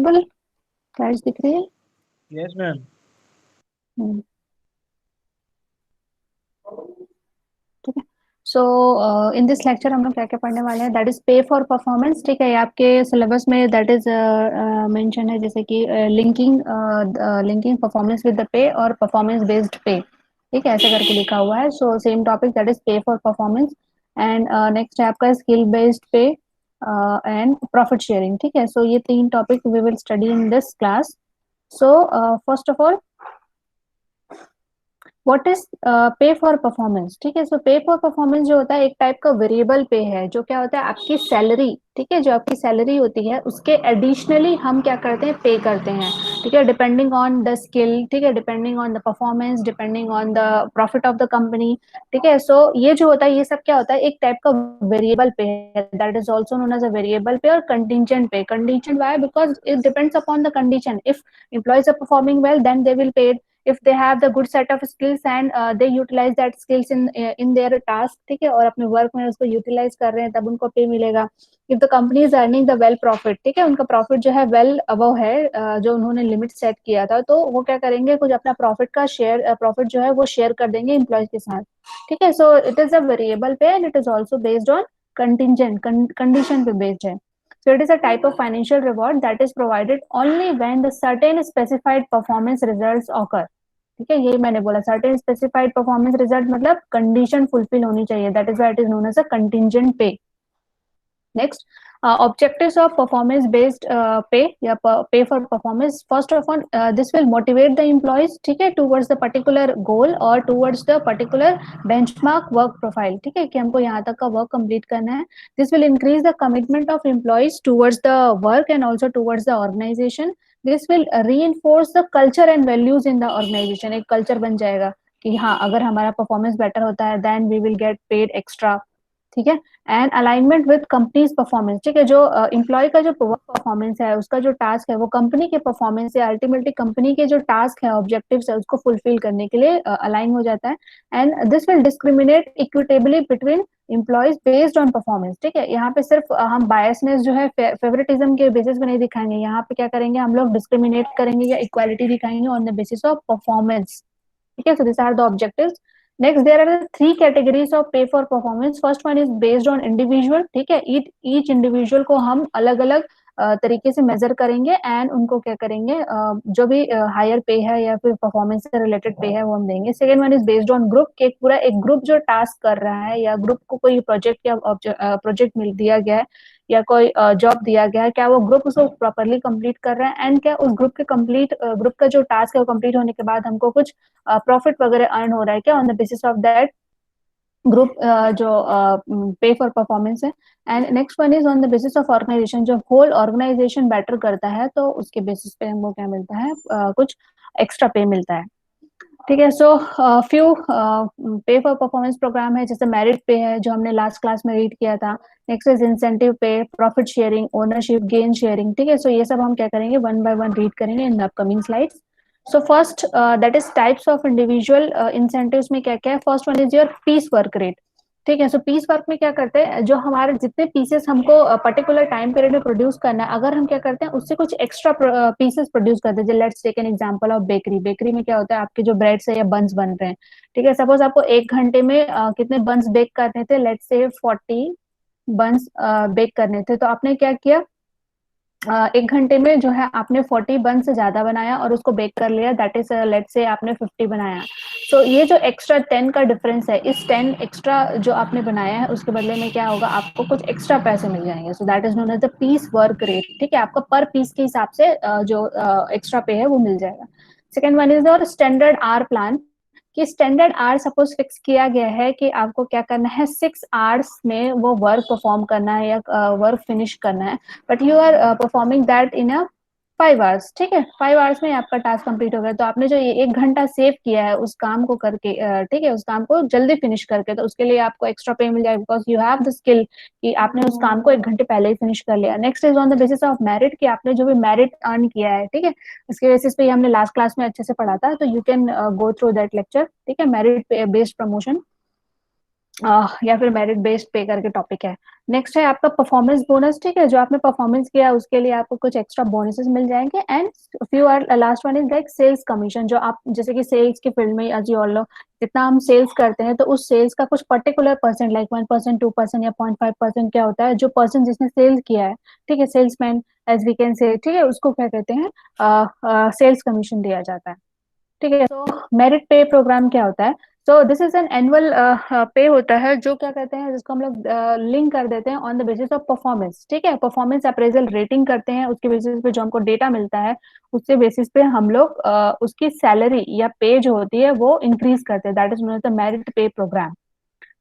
Visible? Slides दिख रही है? Yes ma'am. हम्म, ठीक है। सो इन दिस लेक्चर हम लोग क्या क्या पढ़ने वाले हैं, that is pay for performance. ठीक है, ये आपके सिलेबस में दैट इज मेंशन है, जैसे कि linking performance with the pay और परफॉर्मेंस बेस्ड पे। ठीक है, ऐसे करके लिखा हुआ है। So same topic, that is pay for performance. And next है आपका skill based pay and profit sharing. ठीक है, सो ये तीन topic we will study in this class. So first of all, what is pay for performance? ठीक है, सो पे for performance जो होता है एक टाइप का वेरिएबल पे है, जो क्या होता है आपकी सैलरी। ठीक है, जो आपकी सैलरी होती है उसके एडिशनली हम क्या करते हैं, पे करते हैं। ठीक है, डिपेंडिंग ऑन द स्किल, ठीक है, depending on the performance, depending on the profit of the company. ठीक है, सो ये जो होता है ये सब क्या होता है, एक टाइप का वेरिएबल पे है, that is also known as a variable pay और contingent pay. Contingent why? Because it depends upon the condition. If employees are performing well, then they will pay. If they have the good set of skills and they utilize that skills in their task, ठीक है, और अपने work में उसको utilise कर रहे हैं, तब उनको पे मिलेगा। If the company is earning the well profit, ठीक है, उनका प्रॉफिट जो है वेल अबव है, जो उन्होंने लिमिट सेट किया था, तो वो क्या करेंगे, कुछ अपना प्रॉफिट का शेयर, प्रॉफिट जो है वो शेयर कर देंगे एम्प्लॉयज के साथ। ठीक है, so it is a variable pay and it is also based on contingent, condition पे बेस्ड है। So it is a type of financial reward that is provided only when the certain specified performance results occur. ठीक है, यही मैंने बोला, certain specified performance result मतलब condition fulfil होनी चाहिए, that is why it is known as a contingent pay. Next, objectives of performance based pay या pay for performance. First of all, this will motivate the employees, ठीक है, towards the particular goal और towards the particular benchmark work profile। ठीक है, कि हमको यहाँ तक का वर्क कंप्लीट करना है। This will increase the commitment of employees towards the work and also towards the organization. This will reinforce the culture and values in the organization। एक कल्चर बन जाएगा कि हाँ, अगर हमारा परफॉर्मेंस बेटर होता है then we will get paid extra। ठीक है, and alignment with companies performance. ठीक है, जो एम्प्लॉय का जो परफॉर्मेंस है, उसका जो टास्क है वो कंपनी के परफॉर्मेंस से अल्टीमेटली कंपनी के जो टास्क है, ऑब्जेक्टिव्स है, उसको फुलफिल करने के लिए अलाइन हो जाता है। And this will discriminate equitably between employees based on performance. ठीक है, यहाँ पे सिर्फ हम बायसनेस जो है फेवरेटिज्म के बेसिस पे नहीं दिखाएंगे, यहाँ पे क्या करेंगे, हम लोग डिस्क्रिमिनेट करेंगे या इक्वालिटी दिखाएंगे on the basis of performance. ठीक है, so these are the objectives. Next, there are the three categories of pay for performance. First one is based on individual। ठीक है, each individual को हम अलग अलग तरीके से मेजर करेंगे एंड उनको क्या करेंगे, जो भी हायर पे है या फिर परफॉर्मेंस से रिलेटेड पे है वो हम देंगे। Second one is based on group, के पूरा एक ग्रुप जो टास्क कर रहा है या ग्रुप को कोई प्रोजेक्ट या प्रोजेक्ट मिल दिया गया है या कोई जॉब दिया गया है, क्या वो ग्रुप उसको प्रॉपरली कंप्लीट कर रहा है, एंड क्या उस ग्रुप का जो टास्क है वो कंप्लीट होने के बाद हमको कुछ प्रॉफिट वगैरह अर्न हो रहा है क्या on the basis of that group, जो पे फॉर परफॉर्मेंस है। And next one is on the basis of organization, जो होल ऑर्गेनाइजेशन बेटर करता है तो उसके बेसिस पे हमको क्या मिलता है, कुछ एक्स्ट्रा पे मिलता है। ठीक है, सो फ्यू पे फॉर परफॉर्मेंस प्रोग्राम है, जैसे मेरिट पे है जो हमने लास्ट क्लास में रीड किया था। नेक्स्ट इज इंसेंटिव पे, profit sharing, ownership, gain sharing. ठीक है, सो ये सब हम क्या करेंगे, वन बाय वन रीड करेंगे in the upcoming slides. So first, that is types of individual incentives में क्या क्या है। First one is your piece work rate. ठीक है, सो पीस वर्क में क्या करते हैं, जो हमारे जितने पीसेस हमको पर्टिकुलर टाइम पीरियड में प्रोड्यूस करना है, अगर हम क्या करते हैं उससे कुछ एक्स्ट्रा पीसेस प्रोड्यूस करते हैं। Let's take an example of bakery. Bakery में क्या होता है, आपके जो ब्रेड्स है या बंस बन रहे हैं, ठीक है, सपोज आपको एक घंटे में कितने बंस बेक करने थे, लेट्स से 40 बंस बेक करने थे, तो आपने क्या किया, एक घंटे में जो है आपने 40 बन से ज्यादा बनाया और उसको बेक कर लिया, दैट इज लेट्स से आपने 50 बनाया। सो ये जो एक्स्ट्रा 10 का डिफरेंस है, इस 10 एक्स्ट्रा जो आपने बनाया है उसके बदले में क्या होगा, आपको कुछ एक्स्ट्रा पैसे मिल जाएंगे। So that is known as the piece work rate. ठीक है, आपका पर पीस के हिसाब से जो एक्स्ट्रा पे है वो मिल जाएगा। सेकेंड वन इज और स्टैंडर्ड आर प्लान, कि स्टैंडर्ड आवर सपोज फिक्स किया गया है कि आपको क्या करना है, 6 आवर्स में वो वर्क परफॉर्म करना है या वर्क फिनिश करना है, but you are performing that in a 5 hours. ठीक है, 5 आवर्स में आपका टास्क कंप्लीट हो गया, तो आपने जो ये एक घंटा सेव किया है उस काम को करके, ठीक है, उस काम को जल्दी फिनिश करके, तो उसके लिए आपको एक्स्ट्रा पे मिल जाएगा because you have the skill कि आपने उस काम को एक घंटे पहले ही फिनिश कर लिया। Next is on the basis of merit, कि आपने जो भी मेरिट अर्न किया है, ठीक है, इसके बेसिस पे हमने लास्ट क्लास में अच्छे से पढ़ा था, तो you can go through that lecture. ठीक है, मेरिट बेस्ड प्रमोशन। या फिर मेरिट बेस्ड पे करके टॉपिक है। नेक्स्ट है आपका परफॉर्मेंस बोनस, ठीक है, जो आपने परफॉर्मेंस किया उसके लिए आपको कुछ एक्स्ट्रा बोनसेस मिल जाएंगे। And few are last one is like sales commission, जो आप जैसे कि सेल्स की फील्ड में एज यू ऑल नो, जितना हम सेल्स करते हैं तो उस सेल्स का कुछ पर्टिकुलर परसेंट लाइक 1%, 2% या 0.5% क्या होता है, जो पर्सन जिसने सेल्स किया है, ठीक है, सेल्समैन एज वी कैन से, ठीक है, उसको क्या कहते हैं, सेल्स कमीशन दिया जाता है। ठीक है, तो मेरिट पे प्रोग्राम क्या होता है? So this is an annual पे होता है, जो क्या कहते हैं, जिसको हम लोग लिंक कर देते हैं on the basis of performance. ठीक है, परफॉर्मेंस अप्रेजल रेटिंग करते हैं, उसके बेसिस पे जो हमको डेटा मिलता है उसके बेसिस पे हम लोग उसकी सैलरी या पे जो होती है वो इंक्रीज करते हैं। That is known as the merit pay programme.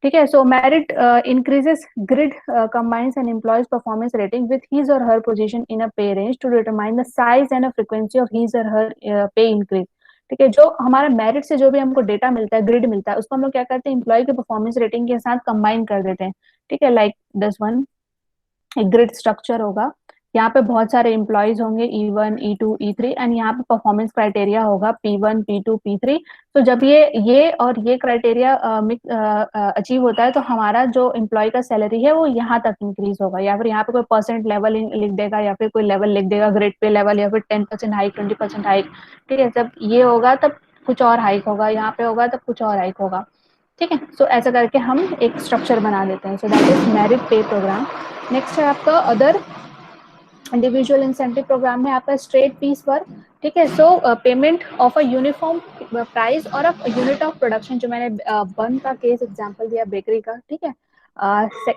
ठीक है, so merit increases grid combines an employee's performance rating with his or her position in a pay range to determine the size and a frequency of his or her pay increase। ठीक है, जो हमारा merit से जो भी हमको data मिलता है, ग्रिड मिलता है, उसको हम लोग क्या करते हैं, एम्प्लॉय के परफॉर्मेंस रेटिंग के साथ कंबाइन कर देते हैं। ठीक है, लाइक दिस वन, एक ग्रिड स्ट्रक्चर होगा, यहाँ पे बहुत सारे एम्प्लॉयज होंगे, E1, E2, E3, एंड यहाँ पे परफॉर्मेंस क्राइटेरिया होगा P1, P2, P3। तो जब ये और ये क्राइटेरिया अचीव होता है तो हमारा जो एम्प्लॉय का सैलरी है वो यहाँ तक इंक्रीज होगा, या फिर यहाँ पे कोई परसेंट लेवल लिख देगा, या फिर कोई लेवल लिख देगा, ग्रेड पे लेवल, या फिर 10% हाइक, 20% हाइक। ठीक है, जब ये होगा तब कुछ और हाइक होगा, यहाँ पे होगा तब कुछ और हाइक होगा। ठीक है, सो ऐसा करके हम एक स्ट्रक्चर बना देते हैं। सो that is merit pay programme. Next है आपका अदर इंडिविजुअल इंसेंटिव प्रोग्राम में आपका स्ट्रेट फीस वर्क। ठीक है, सो payment of a uniform price और अ यूनिट ऑफ प्रोडक्शन, जो मैंने बन का केस एग्जांपल दिया बेकरी का। ठीक है,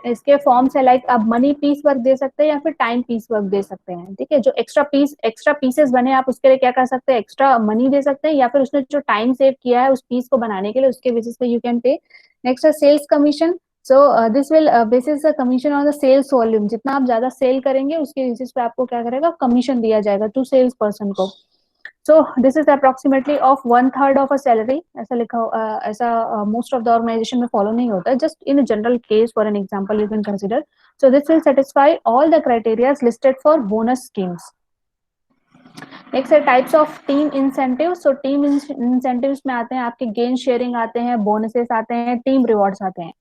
इसके फॉर्म्स है लाइक आप मनी पीस वर्क दे सकते हैं या फिर टाइम पीस वर्क दे सकते हैं। ठीक है, जो एक्स्ट्रा पीसेस बने आप उसके लिए क्या कर सकते हैं, एक्स्ट्रा मनी दे सकते हैं, या फिर उसने जो टाइम सेव किया है उस पीस को बनाने के लिए उसके बेसिस पे यू कैन पे। नेक्स्ट है sales commission. So this will basis the commission on the sales volume, जितना आप ज्यादा सेल करेंगे उसके बेसिस पे आपको क्या करेगा, कमीशन दिया जाएगा टू सेल्स पर्सन को। So this is approximately of 1/3 of a salary, ऐसा लिखा ऐसा मोस्ट ऑफ द ऑर्गेनाइजेशन में फॉलो नहीं होता है, just in general case for an example you can consider. So this will satisfy all the criteria listed for bonus schemes. Next है types of team incentive. So team incentives में आते हैं आपके gain sharing आते हैं, bonuses आते हैं, team rewards आते हैं।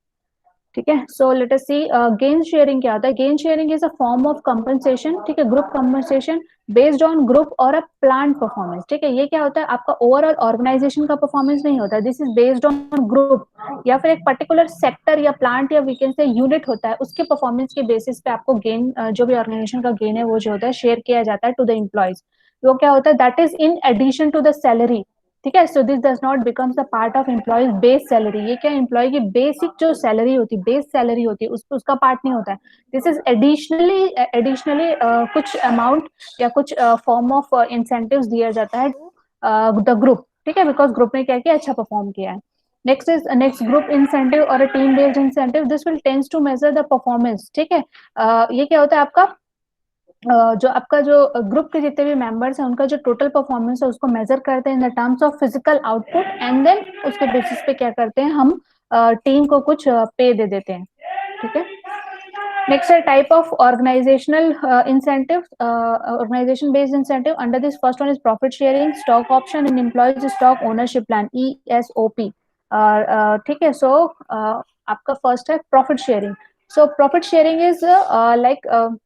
ठीक है, सो लेट अस सी गेन शेयरिंग क्या होता है। Gain sharing is a form of compensation, ठीक है, group compensation based on group और अ प्लान परफॉर्मेंस। ठीक है, ये क्या होता है, आपका ओवरऑल ऑर्गेनाइजेशन का परफॉर्मेंस नहीं होता, this is based on group या फिर एक पर्टिकुलर सेक्टर या प्लांट या वीकेंड से यूनिट होता है, उसके परफॉर्मेंस के बेसिस पे आपको गेन, जो भी ऑर्गेनाइजेशन का गेन है वो जो होता है शेयर किया जाता है टू द एम्प्लॉयज। वो क्या होता है, that is in addition to the salary. ठीक है, so this does not becomes the part of employees base salary. ये क्या, एम्प्लॉय की बेसिक जो सैलरी होती है, बेस सैलरी होती है, उसका पार्ट नहीं होता है। दिस इज एडिशनली कुछ अमाउंट या कुछ फॉर्म ऑफ इंसेंटिव्स दिया जाता है द ग्रुप। ठीक है, बिकॉज ग्रुप ने क्या किया, अच्छा परफॉर्म किया है। नेक्स्ट ग्रुप इंसेंटिव और team based incentive, this will tends to measure the performance. ठीक है, ये क्या होता है आपका, जो आपका जो ग्रुप के जितने भी मेंबर्स हैं उनका जो टोटल परफॉर्मेंस है उसको मेजर करते हैं in the terms of physical output, and then उसके बेसिस पे क्या करते हैं हम, टीम को कुछ पे दे देते हैं। ठीक है, नेक्स्ट है type of organizational incentive, organization based incentive. Under this first one is profit sharing, stock option in employees stock ownership plan, ESOP। ठीक है, सो आपका फर्स्ट है profit sharing. So profit sharing is like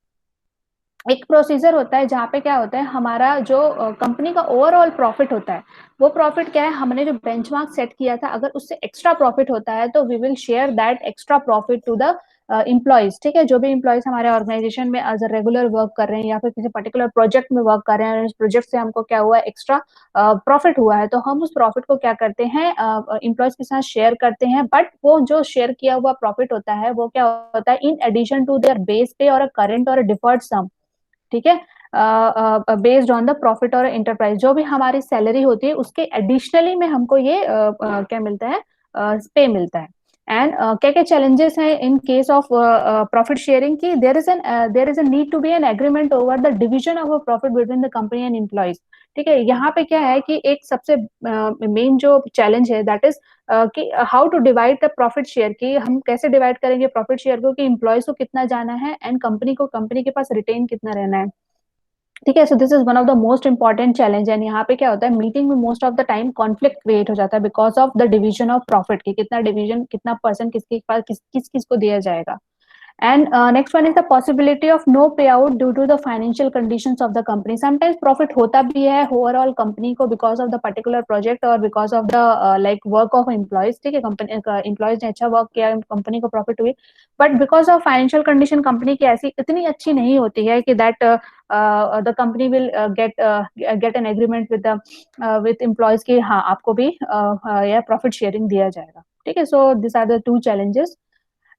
एक procedure होता है जहाँ पे क्या होता है, हमारा जो कंपनी का ओवरऑल प्रॉफिट होता है, वो प्रॉफिट क्या है, हमने जो बेंचमार्क सेट किया था अगर उससे एक्स्ट्रा प्रॉफिट होता है तो we will share that extra profit to the employees. ठीक है, जो भी इम्प्लॉयज हमारे ऑर्गेनाइजेशन में एज अ रेगुलर वर्क कर रहे हैं या फिर किसी पर्टिकुलर प्रोजेक्ट में वर्क कर रहे हैं, इस प्रोजेक्ट से हमको क्या हुआ है, एक्स्ट्रा प्रॉफिट हुआ है, तो हम उस प्रॉफिट को क्या करते हैं, इम्प्लॉयज के साथ शेयर करते हैं। बट वो जो शेयर किया हुआ प्रॉफिट होता है वो क्या होता है, in addition to their base pay और करंट और डिफर्ड सम। ठीक है, बेस्ड ऑन द प्रॉफिट और एंटरप्राइज, जो भी हमारी सैलरी होती है उसके एडिशनली में हमको ये क्या मिलता है, पे मिलता है। एंड क्या क्या चैलेंजेस हैं in case of profit sharing की, there is a need to be an agreement over the division of a profit between the company and employees. ठीक है, यहाँ पे क्या है कि एक सबसे मेन जो चैलेंज है दैट इज कि how to divide the profit share, की हम कैसे डिवाइड करेंगे प्रॉफिट शेयर को, कि एम्प्लॉयज को कितना जाना है एंड कंपनी को, कंपनी के पास रिटेन कितना रहना है। ठीक है। So this is one of the most important challenge, and यहाँ पे क्या होता है, मीटिंग में most of the time conflict create हो जाता है because of the division of profit, की कितना डिवीजन, कितना परसेंट किसके पास किस किस को दिया जाएगा. And next one is the possibility of no payout due to the financial conditions of the company. Sometimes profit होता भी है overall company को because of the particular project or because of the like work of employees. ठीक है, company employees ने अच्छा work किया, company को profit हुई, but because of financial condition company की ऐसी इतनी अच्छी नहीं होती है कि that the company will get an agreement with the with employees कि हाँ आपको भी यह profit sharing दिया जाएगा. ठीक है. So these are the two challenges.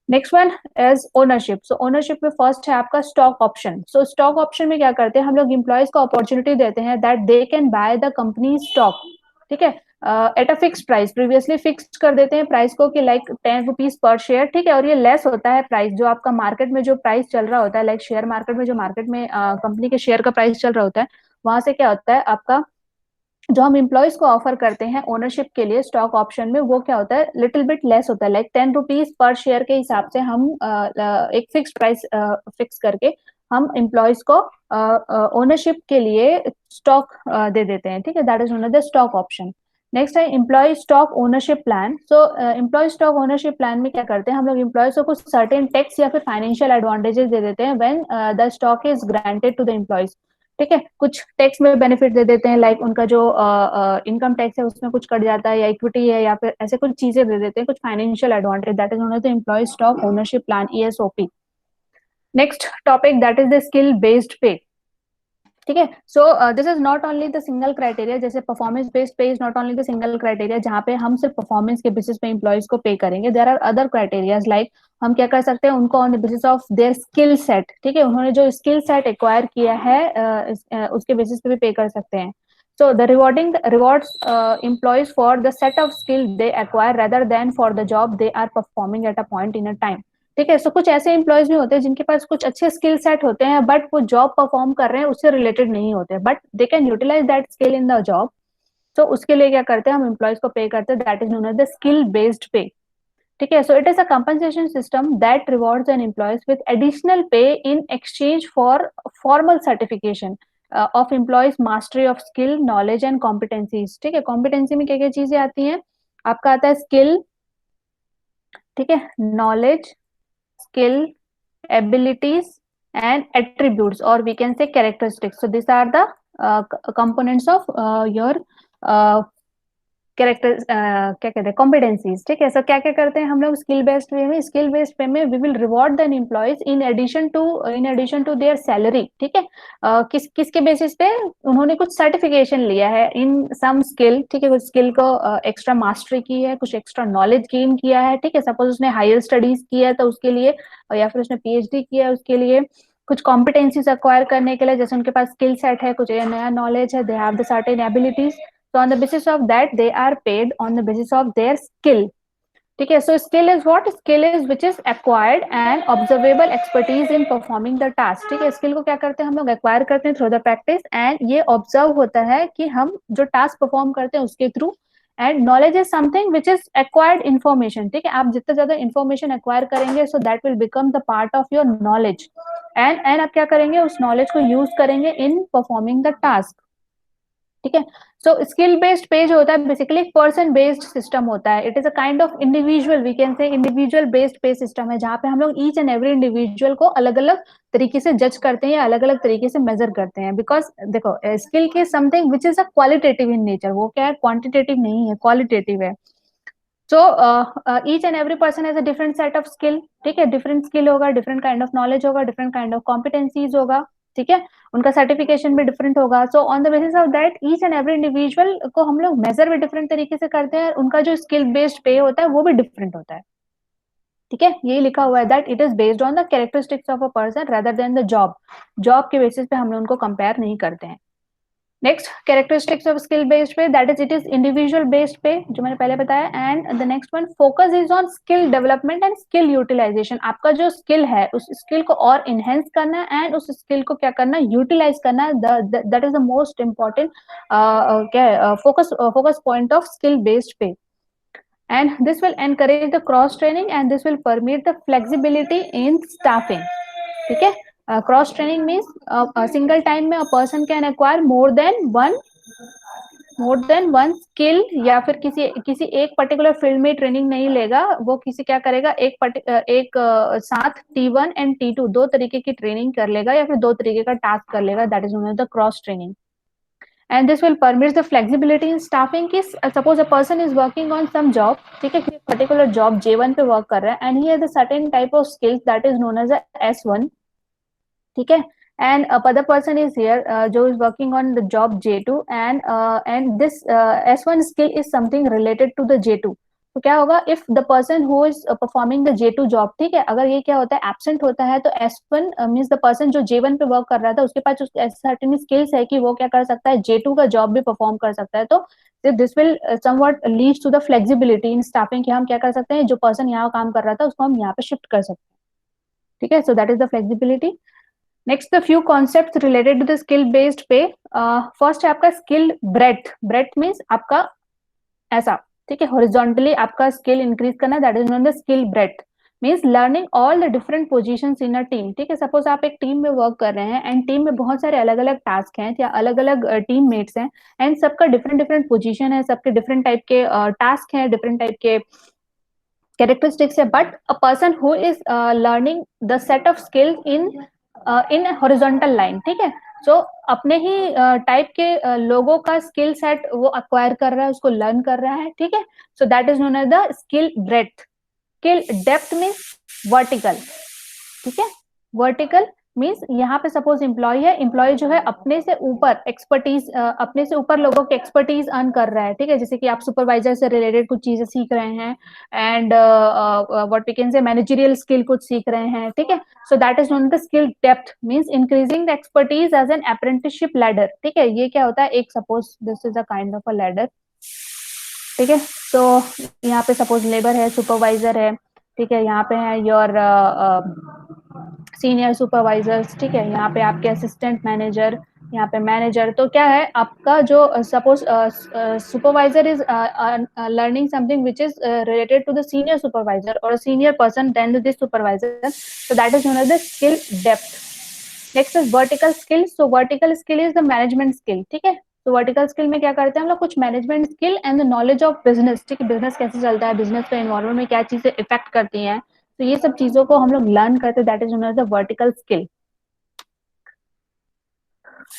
Next one is ownership. So ownership में फर्स्ट है आपका स्टॉक ऑप्शन. सो स्टॉक ऑप्शन में क्या करते हैं हम लोग, एम्प्लॉयज को अपॉर्चुनिटी देते हैं that they can by the company stock. ठीक है, at a fix price. Previously fix कर देते हैं प्राइस को कि लाइक 10 रुपीज पर शेयर. ठीक है, और ये लेस होता है प्राइस जो आपका मार्केट में जो प्राइस चल रहा होता है, लाइक शेयर मार्केट में जो मार्केट में कंपनी के शेयर का प्राइस चल रहा होता है, वहां से क्या होता है आपका जो हम एम्प्लॉयज को ऑफर करते हैं ओनरशिप के लिए स्टॉक ऑप्शन में, वो क्या होता है लिटिल बिट लेस होता है, लाइक 10 रुपीज पर शेयर के हिसाब से हम एक फिक्स प्राइस फिक्स करके हम एम्प्लॉयज को ओनरशिप के लिए स्टॉक दे देते हैं. ठीक है, that is known as the stock option. Next है employee stock ownership plan. So employee stock ownership plan में क्या करते हैं हम लोग, एम्प्लॉयज को कुछ सर्टेन टैक्स या फिर फाइनेंशियल एडवांटेजेस दे देते हैं when the stock is granted to the employees. ठीक है, कुछ टैक्स में बेनिफिट दे देते हैं, लाइक उनका जो इनकम टैक्स है उसमें कुछ कट जाता है, या इक्विटी है, या फिर ऐसे कुछ चीजें दे देते हैं, कुछ financial advantage. That is known as the employee stock ownership plan, ESOP. Next topic that is the skill based pay. ठीक है, so this is not only the single criteria, जैसे performance based pay is not only the single criteria जहाँ pay हम सिर्फ performance के basis पे employees को pay करेंगे. There are other criterias, like हम क्या कर सकते हैं उनको on the basis of their skill set. ठीक है, उन्होंने जो स्किल सेट एक्वायर किया है उसके बेसिस पे भी पे कर सकते हैं. So the rewarding rewards employees for the set of skill they acquire rather than for the job they are performing at a point in a time. ठीक है, सो कुछ ऐसे एम्प्लॉयज भी होते हैं जिनके पास कुछ अच्छे स्किल सेट होते हैं बट वो जॉब परफॉर्म कर रहे हैं उससे रिलेटेड नहीं होते, but they can utilise that skill in the job. तो उसके लिए क्या करते हैं हम एम्प्लॉयज को पे करते हैं, that is known as the skill based pay. ठीक है, so it is a compensation system that rewards an employees with additional pay in exchange for formal certification of employees mastery of skill knowledge and competencies. ठीक है, competency में क्या क्या चीजें आती हैं आपका, आता है स्किल, ठीक है, knowledge, skill, abilities, and attributes, or we can say characteristics. So these are the components of your character क्या कहते हैं कॉम्पिटेंसीज. ठीक है, सो क्या क्या करते हैं हम लोग स्किल बेस्ड वे में, स्किल बेस्ड वे में we will reward the employees in addition to their salary. ठीक है, किसके बेसिस पे उन्होंने कुछ सर्टिफिकेशन लिया है इन सम स्किल. ठीक है, कुछ स्किल को एक्स्ट्रा मास्टरी की है, कुछ एक्स्ट्रा नॉलेज गेन किया है. ठीक है, सपोज उसने हायर स्टडीज किया है तो उसके लिए, या फिर उसने PhD किया है उसके लिए, कुछ कॉम्पिटेंसीज एक्वायर करने के लिए, जैसे उनके पास स्किल सेट है, कुछ नया नॉलेज है, they have the certain abilities. So on the basis of that, they are paid on the basis of their skill. ठीक है, so skill is what? Skill is which is acquired and observable expertise in performing the task. ठीक है, skill को क्या करते हैं हम लोग, acquire करते हैं through the practice, and ये observe होता है कि हम जो task perform करते हैं उसके through. And knowledge is something which is acquired information. ठीक है, आप जितना ज्यादा information acquire करेंगे, so that will become the part of your knowledge. And आप क्या करेंगे, उस knowledge को use करेंगे in performing the task. ठीक है, सो स्किल बेस्ड पे जो होता है बेसिकली पर्सन बेस्ड सिस्टम होता है. It is a kind of individual, we can say individual based pay system है, जहाँ पे हम लोग ईच एंड एवरी इंडिविजुअल को अलग अलग तरीके से जज करते हैं या अलग अलग तरीके से मेजर करते हैं. बिकॉज देखो स्किल की something which is a qualitative in nature, वो क्या है क्वांटिटेटिव नहीं है, क्वालिटेटिव है. So each and every person has a different set of skill. ठीक है, डिफरेंट स्किल होगा, डिफरेंट काइंड ऑफ नॉलेज होगा, डिफरेंट काइंड ऑफ कॉम्पिटेंसीज होगा. ठीक है, उनका सर्टिफिकेशन भी डिफरेंट होगा. So on the basis of that each and every individual को हम लोग मेजर भी डिफरेंट तरीके से करते हैं, उनका जो स्किल बेस्ड पे होता है वो भी डिफरेंट होता है. ठीक है, यही लिखा हुआ है that it is based on the characteristics of a person rather than the job. Job के बेसिस पे हम लोग उनको कंपेयर नहीं करते हैं. Next characteristics of skill based pay, that is it is individual based pay जो मैंने पहले बताया. And the next one focus is on skill development and skill utilisation. आपका जो स्किल है उस स्किल को और इनहेंस करना एंड उस स्किल को क्या करना, यूटिलाइज करना. That is the most important क्या focus point of skill based pay. And this will encourage the cross training and this will permit the flexibility in staffing. ठीक है, cross training means single time में a person can acquire more than one skill, या फिर किसी किसी एक particular field में training नहीं लेगा, वो किसी क्या करेगा, साथ T1 एंड T2 दो तरीके की ट्रेनिंग कर लेगा या फिर दो तरीके का टास्क कर लेगा, that is known as the cross training. And this will permit the flexibility in staffing की. Suppose a person is working on some job, ठीक है, किसी particular job J1 पे work कर रहा है and he has a certain type of skills that is known as a S1, ठीक है, and other person is here जो is working on the job J2 and this S1 skill is something related to the J2. तो क्या होगा, if the person who is performing the J2 job, ठीक है, अगर ये क्या होता है एब्सेंट होता है, तो S1 मीन्स द पर्सन जो J1 पे वर्क कर रहा था उसके पास सर्टेन स्किल्स है कि वो क्या कर सकता है, J2 का जॉब भी परफॉर्म कर सकता है. तो this will somewhat leads to the flexibility in staffing, कि हम क्या कर सकते हैं, जो पर्सन यहाँ काम कर रहा था उसको हम यहाँ पे शिफ्ट कर सकते हैं. ठीक है, so that is the flexibility. Next the few concept related to the skill based pay. First है आपका स्किल ब्रेथ. ब्रेथ मीन्स आपका ऐसा, ठीक है, हॉरिजॉन्टली आपका स्किल इंक्रीज करना, that is known the skill breadth. Means learning all the different positions in a team. ठीक है, सपोज आप एक टीम में वर्क कर रहे हैं एंड टीम में बहुत सारे अलग अलग टास्क हैं या अलग अलग टीम मेट्स हैं एंड सबका डिफरेंट डिफरेंट पोजीशन है, सबके डिफरेंट टाइप के टास्क हैं, डिफरेंट टाइप के कैरेक्टरिस्टिक्स है, but a person who is learning the set of skills in horizontal line, ठीक है, सो अपने ही टाइप के लोगों का स्किल सेट वो अक्वायर कर रहा है, उसको लर्न कर रहा है. ठीक है, so that is known as the skill breadth. Skill depth means vertical. ठीक है, वर्टिकल मीन्स यहाँ पे सपोज एम्प्लॉय है, एम्प्लॉय जो है अपने से ऊपर एक्सपर्टीज, अपने से ऊपर लोगों की एक्सपर्टीज अर्न कर रहा है. ठीक है, जैसे कि आप सुपरवाइजर से रिलेटेड कुछ चीजें सीख रहे हैं and what we can say managerial skill कुछ सीख रहे हैं. ठीक है, so that is known the skill depth means increasing the expertise as an apprenticeship ladder. ठीक है, ये क्या होता है, एक suppose this is a kind of a ladder. ठीक है, तो यहाँ पे सपोज लेबर है, सुपरवाइजर है, ठीक है, यहाँ पे है योर सीनियर सुपरवाइजर्स. ठीक है, यहाँ पे आपके असिस्टेंट मैनेजर, यहाँ पे मैनेजर. तो क्या है आपका जो suppose supervisor is learning something which is related to the senior supervisor और senior person then this supervisor, so that is known as the skill depth. Next is vertical skill. So vertical skill is the management skill. ठीक है, तो vertical skill में क्या करते हैं हम लोग, कुछ management skill and the knowledge of business. ठीक है, बिजनेस कैसे चलता है, बिजनेस के एनवायरमेंट में क्या चीजें इफेक्ट करती हैं, तो ये सब चीजों को हम लोग लर्न करते हैं, that is known as the vertical skill.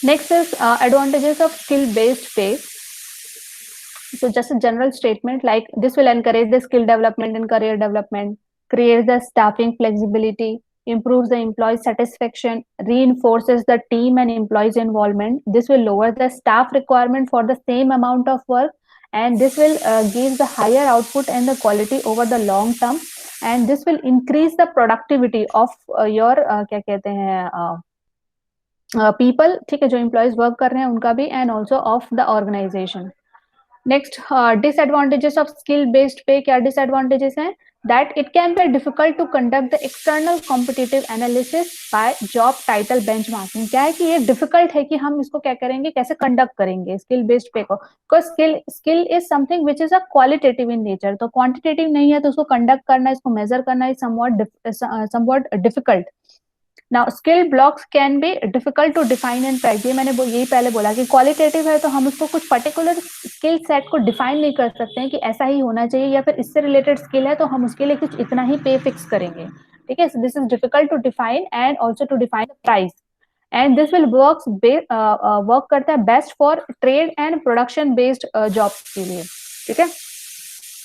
Next is advantages of skill based pay. So just a general statement like this will encourage the skill development and career development, creates the staffing flexibility, improves the employee satisfaction, reinforces the team and employees involvement. This will lower the staff requirement for the same amount of work, and this will give the higher output and the quality over the long term, and this will increase the productivity of your क्या कहते हैं people. ठीक है, जो employees work कर रहे हैं उनका भी, and also of the organization. Next disadvantages of skill based pay. क्या डिसएडवांटेजेस हैं, that it can be difficult to conduct the external competitive analysis by job title benchmarking. क्या है कि ये डिफिकल्ट है कि हम इसको क्या करेंगे, कैसे कंडक्ट करेंगे स्किल बेस्ड पे को, because skill is something which is a qualitative in nature, तो क्वांटिटेटिव नहीं है, तो उसको कंडक्ट करना, इसको मेजर करना is somewhat difficult. Now skill blocks can be difficult to define and price. ये मैंने यही पहले बोला कि क्वालिटेटिव है तो हम उसको कुछ पर्टिकुलर स्किल सेट को डिफाइन नहीं कर सकते हैं कि ऐसा ही होना चाहिए, या फिर इससे रिलेटेड स्किल है तो हम उसके लिए कुछ इतना ही पे फिक्स करेंगे. ठीक है, this is difficult to define and also to define price. And this will work करता है best for trade and production based jobs के लिए. ठीक है,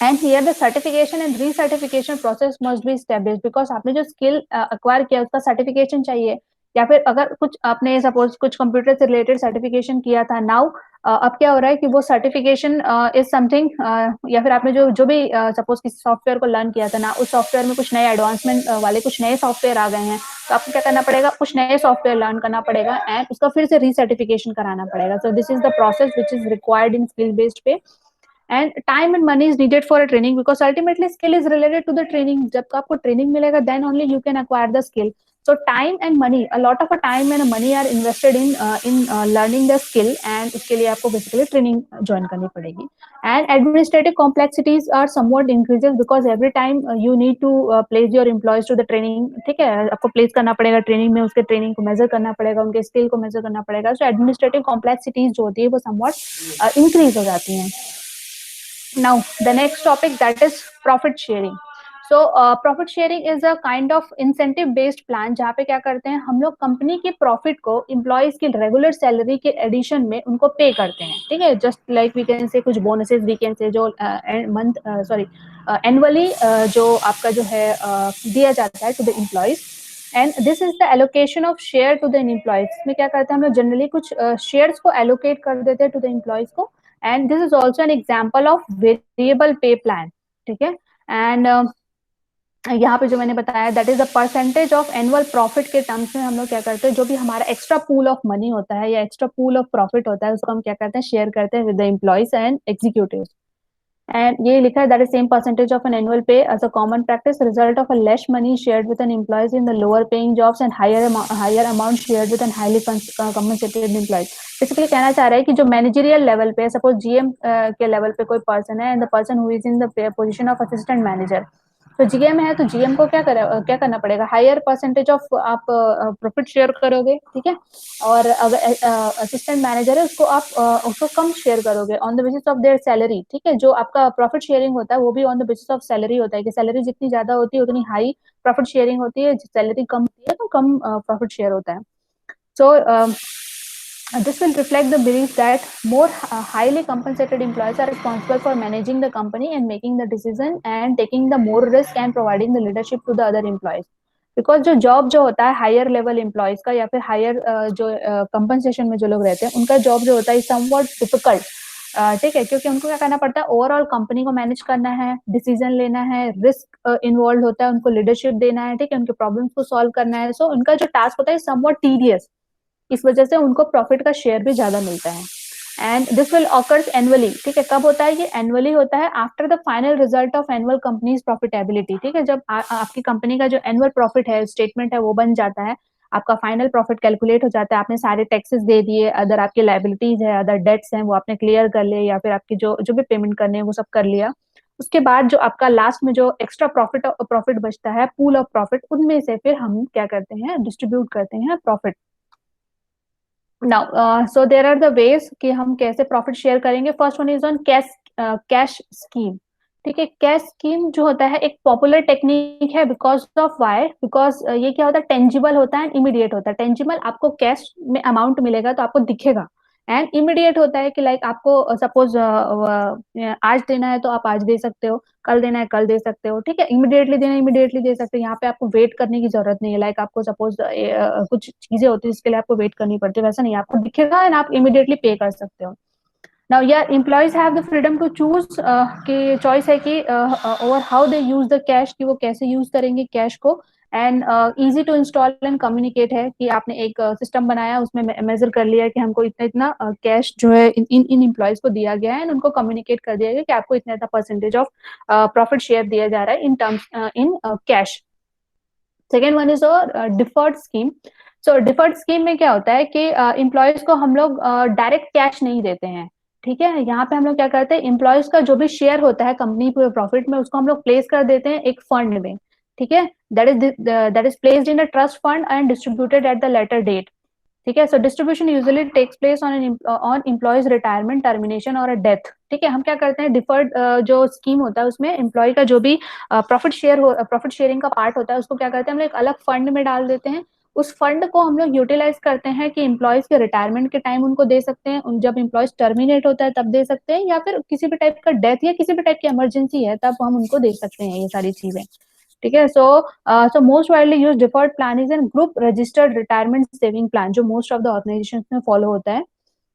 and here the certification and recertification process must be established, because आपने जो skill acquire किया उसका सर्टिफिकेशन चाहिए, या फिर अगर कुछ आपने सपोज कुछ कंप्यूटर से रिलेटेड सर्टिफिकेशन किया था, नाउ अब क्या हो रहा है कि वो सर्टिफिकेशन इज समथिंग, या फिर आपने जो जो भी सपोज किसी सॉफ्टवेयर को लर्न किया था ना, उस सॉफ्टवेयर में कुछ नए एडवांसमेंट वाले कुछ नए सॉफ्टवेयर आ गए हैं, तो आपको क्या करना पड़ेगा, कुछ नए सॉफ्टवेयर लर्न करना पड़ेगा एंड उसका फिर से रीसर्टिफिकेशन कराना पड़ेगा. So this is the process which is required in skill based pay. And time and money is needed for a training, because ultimately skill is related to the training. जब आपको training मिलेगा then only you can acquire the skill. So time and money, a lot of time and money are invested in learning the skill, and उसके लिए आपको basically training join करनी पड़ेगी. And administrative complexities are somewhat increases because every time you need to place your employees to the training. ठीक है, आपको place करना पड़ेगा training में, उसके training को measure करना पड़ेगा, उनके skill को measure करना पड़ेगा. So administrative complexities जो होती है वो somewhat increase हो जाती हैं. Now the next topic, that is profit sharing. So profit sharing is a kind of incentive based plan जहाँ पे क्या करते हैं हम लोग कंपनी की प्रॉफिट को एम्प्लॉयज की रेगुलर सैलरी के एडिशन में उनको पे करते हैं. ठीक है, जस्ट लाइक वी कैन से कुछ बोनसेस वी कैन से जो मंथ सॉरी एनुअली जो आपका जो है दिया जाता है to the employees. And this is the allocation of share to the employees. इसमें क्या करते हैं हम लोग जनरली कुछ शेयर्स को एलोकेट कर देते हैं टू द एम्प्लॉयज को. And this is also an example of variable पे प्लान. ठीक है, एंड यहाँ पे जो मैंने बताया that is the percentage of annual profit के टर्म्स में हम लोग क्या करते हैं, जो भी हमारा एक्स्ट्रा पूल ऑफ मनी होता है या एक्स्ट्रा पूल ऑफ प्रॉफिट होता है उसको हम क्या करते हैं शेयर करते हैं with the employees and executives. And ये लिखा है that is same percentage of an annual pay as a common practice result of a less money shared with an employees in the lower paying jobs and higher amount shared with an highly compensated employees. Basically कहना चाह रहा है कि जो managerial level पे suppose GM के level पे कोई पर्सन है and the person who is in the position of assistant manager, तो जीएम है तो जीएम को क्या करना पड़ेगा, हायर परसेंटेज ऑफ आप प्रॉफिट शेयर करोगे. ठीक है, और अगर असिस्टेंट मैनेजर है उसको आप उसको कम शेयर करोगे on the basis of there salary. ठीक है, जो आपका प्रॉफिट शेयरिंग होता है वो भी on the basis of salary होता है कि सैलरी जितनी ज्यादा होती है उतनी हाई प्रॉफिट शेयरिंग होती है, सैलरी कम होती है तो कम प्रॉफिट शेयर होता है. सो this will reflect the belief that more highly compensated employees are responsible for managing the company and making the decision and taking the more risk and providing the leadership to the other employees. Because जो job जो होता है higher level employees का या फिर higher जो compensation में जो लोग रहते हैं उनका जॉब जो होता है समवॉट डिफिकल्ट. ठीक है, क्योंकि उनको क्या करना पड़ता है, ओवरऑल कंपनी को मैनेज करना है, डिसीजन लेना है, रिस्क इन्वॉल्व होता है, उनको लीडरशिप देना है. ठीक है, उनके प्रॉब्लम्स को सॉल्व करना है. सो उनका जो टास्क होता है समवॉट टीडियस, इस वजह से उनको प्रॉफिट का शेयर भी ज्यादा मिलता है. And this will occurs annually. ठीक है, कब होता है ये एनुअली होता है after the final result of annual companies profitability. ठीक है, जब आपकी कंपनी का जो एनुअल प्रॉफिट है स्टेटमेंट है वो बन जाता है, आपका फाइनल प्रॉफिट कैलकुलेट हो जाता है, आपने सारे टैक्सेस दे दिए, अदर आपके लाइबिलिटीज है, अदर डेट्स हैं वो आपने क्लियर कर लिए या फिर आपकी जो जो भी पेमेंट करने हैं वो सब कर लिया. उसके बाद जो आपका लास्ट में जो एक्स्ट्रा प्रॉफिट बचता है पूल ऑफ प्रॉफिट, उनमें से फिर हम क्या करते हैं डिस्ट्रीब्यूट करते हैं profit. Now so there are the ways कि हम कैसे प्रॉफिट शेयर करेंगे. First one is on cash scheme. ठीक है, कैश स्कीम जो होता है एक पॉपुलर टेक्निक है बिकॉज ऑफ वाई, बिकॉज ये क्या होता है टेंजिबल होता है, इमीडिएट होता है. टेंजिबल आपको कैश में अमाउंट मिलेगा तो आपको दिखेगा, एंड इमीडिएट होता है कि लाइक आपको सपोज आज देना है तो आप आज दे सकते हो, कल देना है कल दे सकते हो. ठीक है, इमीडिएटली देना है इमीडिएटली दे सकते हो. यहाँ पे आपको वेट करने की जरूरत नहीं है. लाइक आपको सपोज कुछ चीजें होती है जिसके लिए आपको वेट करनी पड़ती है, वैसा नहीं, आपको दिखेगा एंड आप इमीडिएटली पे कर सकते हो. नाउ या employees have the freedom to choose, कि चॉइस है कि over how they use the cash, कि वो कैसे यूज करेंगे कैश को. And easy to install and communicate है कि आपने एक सिस्टम बनाया उसमें मेजर कर लिया कि हमको इतना इतना कैश जो है इन एम्प्लॉयज को दिया गया है, एंड उनको कम्युनिकेट कर दिया गया कि आपको इतना इतना परसेंटेज ऑफ प्रॉफिट शेयर दिया जा रहा है in terms in cash. Second one is deferred scheme. So deferred scheme में क्या होता है कि एम्प्लॉयज को हम लोग डायरेक्ट कैश नहीं देते हैं. ठीक है, यहाँ पे हम लोग क्या करते हैं, एम्प्लॉयज का जो भी शेयर होता है कंपनी प्रॉफिट में उसको हम लोग प्लेस कर देते हैं एक फंड में. ठीक है, that is placed in a trust fund and distributed at the later date. ठीक है, so distribution usually takes place on employees retirement, termination और डेथ. ठीक है, हम क्या करते हैं डिफर्ड जो स्कीम होता है उसमें एम्प्लॉय का जो भी प्रॉफिट शेयरिंग का पार्ट होता है उसको क्या करते हैं हम लोग एक अलग फंड में डाल देते हैं. उस फंड को हम लोग यूटिलाइज करते हैं कि एम्प्लॉयज के रिटायरमेंट के टाइम उनको दे सकते हैं, जब एम्प्लॉयज टर्मिनेट होता है तब दे सकते हैं, या फिर किसी भी टाइप का डेथ या किसी भी टाइप की इमरजेंसी है तब हम उनको दे सकते हैं ये सारी चीजें. ठीक है, so most widely use deferred plan is an group registered retirement saving plan जो मोस्ट ऑफ द ऑर्गेनाइजेशन में फॉलो होता है.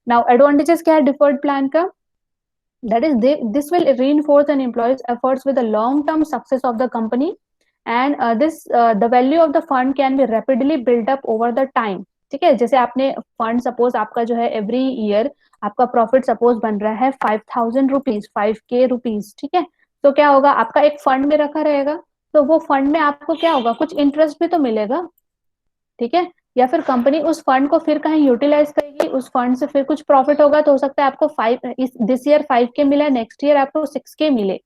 नाउ एडवांटेजेस क्या है डिफर्ड प्लान का, that is this will reinforce an employee's efforts with the long term success of the company, and the value of the fund can be rapidly built up over the time. ठीक है, जैसे आपने fund suppose आपका जो है every year आपका profit suppose बन रहा है 5,000 रुपीज, 5K रुपीज. ठीक है, तो क्या होगा आपका एक फंड में रखा रहेगा, तो वो फंड में आपको क्या होगा कुछ इंटरेस्ट भी तो मिलेगा. ठीक है, या फिर कंपनी उस फंड को फिर कहीं यूटिलाइज करेगी, उस फंड से फिर कुछ प्रॉफिट होगा, तो हो सकता है आपको 5 इस दिस ईयर 5 के मिला, नेक्स्ट ईयर आपको 6 के मिले।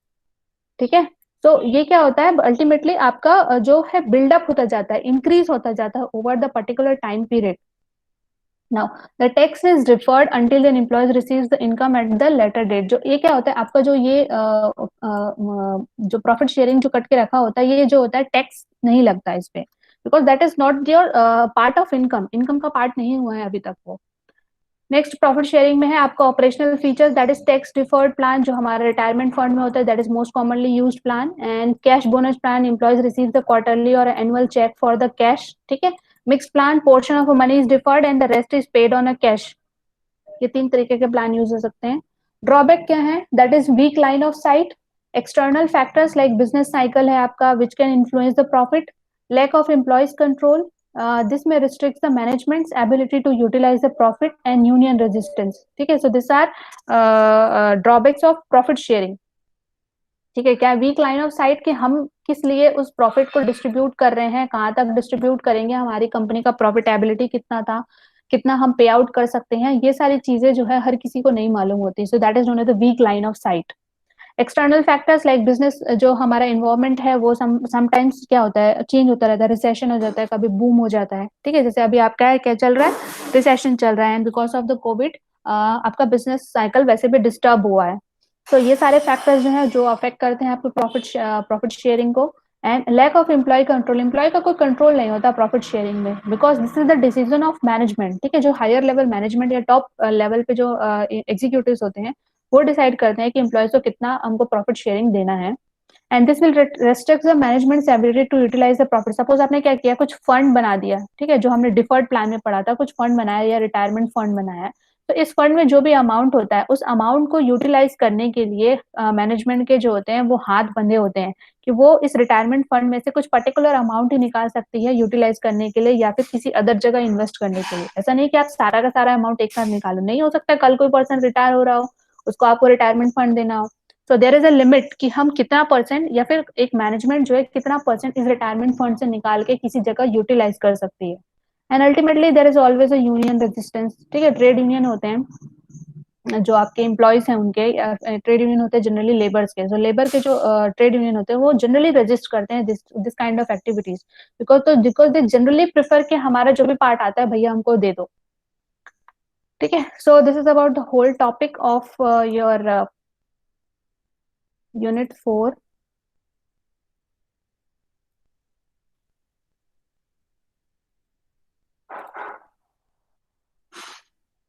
ठीक है, तो ये क्या होता है, अल्टीमेटली आपका जो है बिल्डअप होता जाता है, इंक्रीज होता जाता है over the particular time period. Now the tax is deferred until an employee receives the income at the later date. जो ये क्या होता है आपका, जो ये जो प्रॉफिट शेयरिंग जो कट के रखा होता है, ये जो होता है टैक्स नहीं लगता इस पे, because that is not your part of income, income का पार्ट नहीं हुआ है अभी तक वो। नेक्स्ट प्रॉफिट शेयरिंग में है आपका operational features, that is tax deferred plan, जो हमारा रिटायरमेंट फंड में होता है, that is most commonly used plan. And cash bonus plan, employees receive the quarterly or annual cheque for the cash. ठीक है, mix plan, portion of money is deferred and the rest is paid on a cash. ये 3 तरीके के plan use हो सकते हैं। Drawback क्या है, that is weak line of sight, external factors like business cycle है आपका which can influence the profit, lack of employees control, this may restrict the management's ability to utilise the profit and union resistance. ठीक है, so this are drawbacks of profit sharing. ठीक है, क्या week line of site कि हम किस लिए उस प्रॉफिट को डिस्ट्रीब्यूट कर रहे हैं, कहाँ तक डिस्ट्रीब्यूट करेंगे, हमारी कंपनी का प्रॉफिटेबिलिटी कितना था, कितना हम पे आउट कर सकते हैं, ये सारी चीजें जो है हर किसी को नहीं मालूम होती, so that is known as the weak line of sight. External factors like business, जो हमारा इन्वायरमेंट है वो समटाइम्स क्या होता है, चेंज होता रहता है, रिसेशन हो जाता है, कभी बूम हो जाता है। ठीक है, जैसे अभी आपका है क्या चल रहा है, रिसेशन चल रहा है, and because of the Covid आपका बिजनेस साइकिल वैसे भी डिस्टर्ब हुआ है। तो ये सारे फैक्टर्स जो है जो अफेक्ट करते हैं आपको प्रॉफिट शेयरिंग को। And lack of employee control, employee का कोई कंट्रोल नहीं होता प्रॉफिट शेयरिंग में, because this is the decision of management. ठीक है, जो हायर लेवल मैनेजमेंट या टॉप लेवल पे जो एग्जीक्यूटिव होते हैं, वो डिसाइड करते हैं कि एम्प्लॉयज को कितना हमको प्रॉफिट शेयरिंग देना है। And this will restrict the management ability to utilise the profit. Suppose आपने क्या किया, कुछ फंड बना दिया, ठीक है, जो हमने डिफर्ड प्लान में पढ़ा था, कुछ फंड बनाया या रिटायरमेंट फंड बनाया है, तो इस फंड में जो भी अमाउंट होता है, उस अमाउंट को यूटिलाइज करने के लिए मैनेजमेंट के जो होते हैं वो हाथ बंधे होते हैं कि वो इस रिटायरमेंट फंड में से कुछ पर्टिकुलर अमाउंट ही निकाल सकती है यूटिलाइज करने के लिए या फिर किसी अदर जगह इन्वेस्ट करने के लिए। ऐसा नहीं कि आप सारा का सारा अमाउंट एक साथ निकालो, नहीं हो सकता, कल कोई पर्सन रिटायर हो रहा हो, उसको आपको रिटायरमेंट फंड देना हो, तो देर इज अ लिमिट कि हम कितना परसेंट या फिर एक मैनेजमेंट जो है कितना परसेंट इस रिटायरमेंट फंड से निकाल के किसी जगह यूटिलाइज कर सकती है। And ultimately there is always a union resistance. ठीक है, ट्रेड यूनियन होते हैं जो आपके एम्प्लॉयज हैं उनके, ट्रेड यूनियन होते हैं जनरली लेबर्स के, जो लेबर के जो ट्रेड यूनियन होते हैं वो जनरली रजिस्ट करते हैं this kind of activities, because they generally prefer कि हमारा जो भी पार्ट आता है भैया हमको दे दो। ठीक है, so this is about the whole topic of your unit 4।